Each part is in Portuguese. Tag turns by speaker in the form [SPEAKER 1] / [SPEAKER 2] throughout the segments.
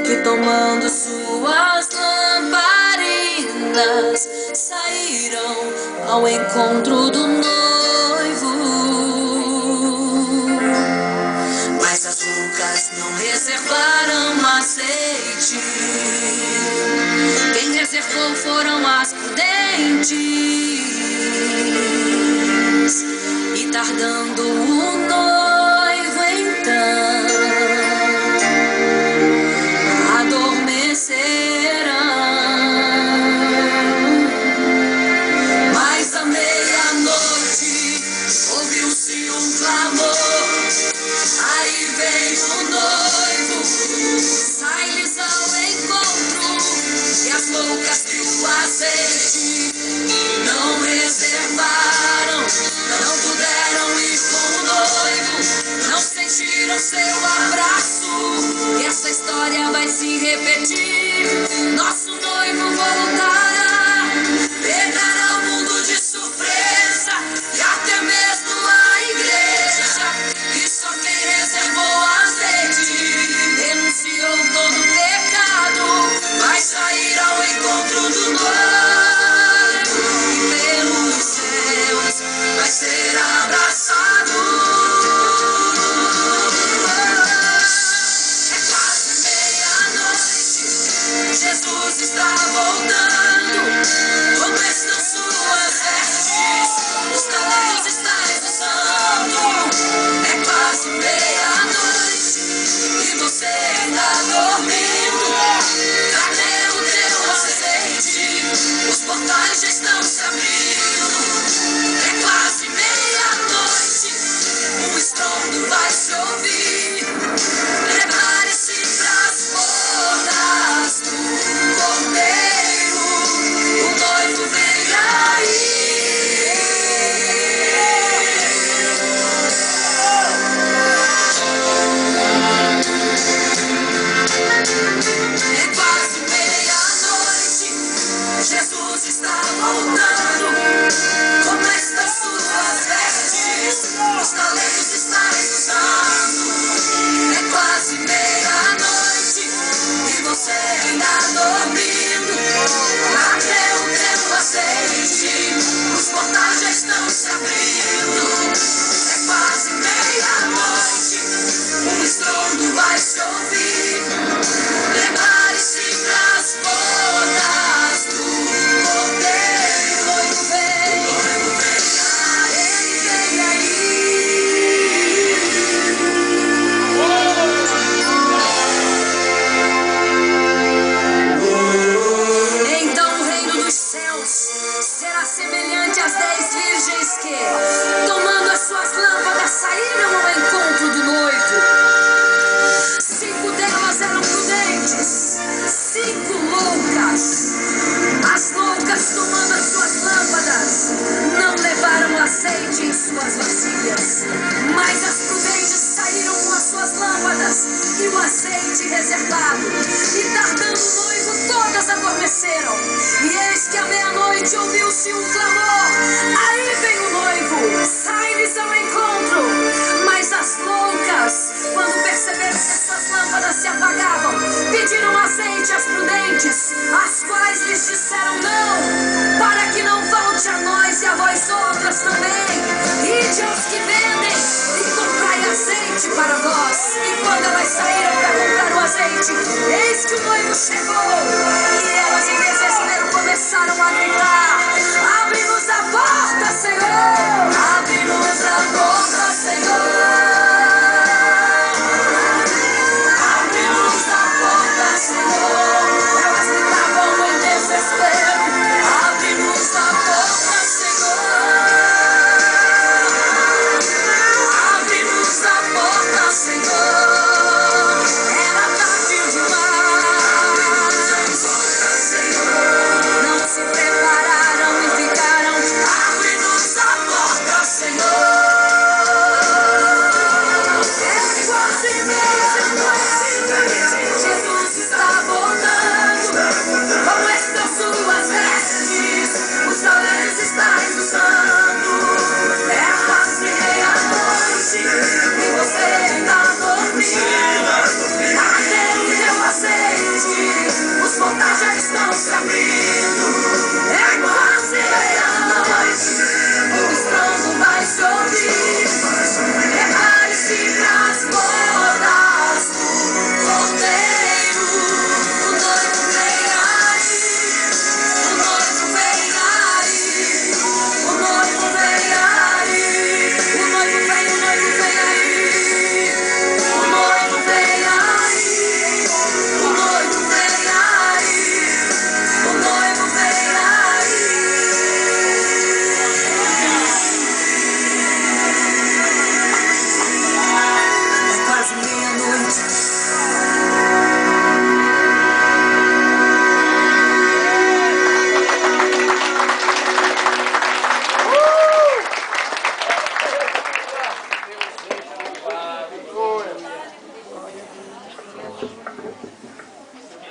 [SPEAKER 1] que tomando suas lamparinas saíram ao encontro do noivo. Mas as loucas não reservaram azeite, quem reservou foram as prudentes. E tardando o noivo então mas à meia-noite ouviu-se um clamor. Aí vem o noivo, sai-lhes ao encontro. E as loucas que o azeite não reservaram, não puderam ir com o noivo, não sentiram seu abraço. E essa história vai se repetir. Nosso noivo voltará, pegará o mundo de surpresa e até mesmo a igreja. E só quem reservou azeite, renunciou todo pecado, vai sair ao encontro do noivo e pelos céus vai ser abraçado. Jesus está voltando. Como estão suas vestes? Os talentos estáis usando. É quase meia-noite e você ainda dormindo. Cadê o teu azeite? Os portais já estão se abrindo. É quase meia-noite, um estrondo vai se ouvir. Prepare-se pras bodas do Cordeiro, o noivo vem aí. É quase meia-noite, Jesus está voltando. Como estão suas vestes? Os talentos estáis usando. É quase meia-noite e você ainda dormindo. Até o teu azeite, os portais já estão se abrindo. É quase meia-noite, um estrondo vai se ouvir. Prepare-se pras bodas do Cordeiro. O noivo vem aí, vem aí. Então o reino dos céus será semelhante às 10 virgens que, tomando as suas lâmpadas, saíram ao encontro do noivo. 5 delas eram prudentes, 5 loucas. As loucas, tomando as suas lâmpadas, não levaram azeite em suas vasilhas, mas as prudentes saíram com as suas lâmpadas e o azeite reservado. E tardando o noivo, todas adormeceram. E eis que à meia-noite ouviu-se um clamor. Aí vem o noivo, sai-lhes ao encontro. Mas as loucas, quando perceberam que as suas lâmpadas se apagavam, pediram azeite às prudentes, as quais lhes disseram não, para que não falte a nós e a vós outras também. Ide aos que vendem e comprai azeite para vós. E quando elas saíram para comprar o azeite, eis que o noivo chegou. E elas em desespero começaram a gritar: abre-nos a porta, Senhor!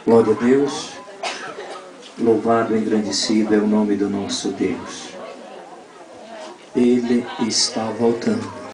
[SPEAKER 2] Glória a Deus. Louvado e engrandecido é o nome do nosso Deus. Ele está voltando.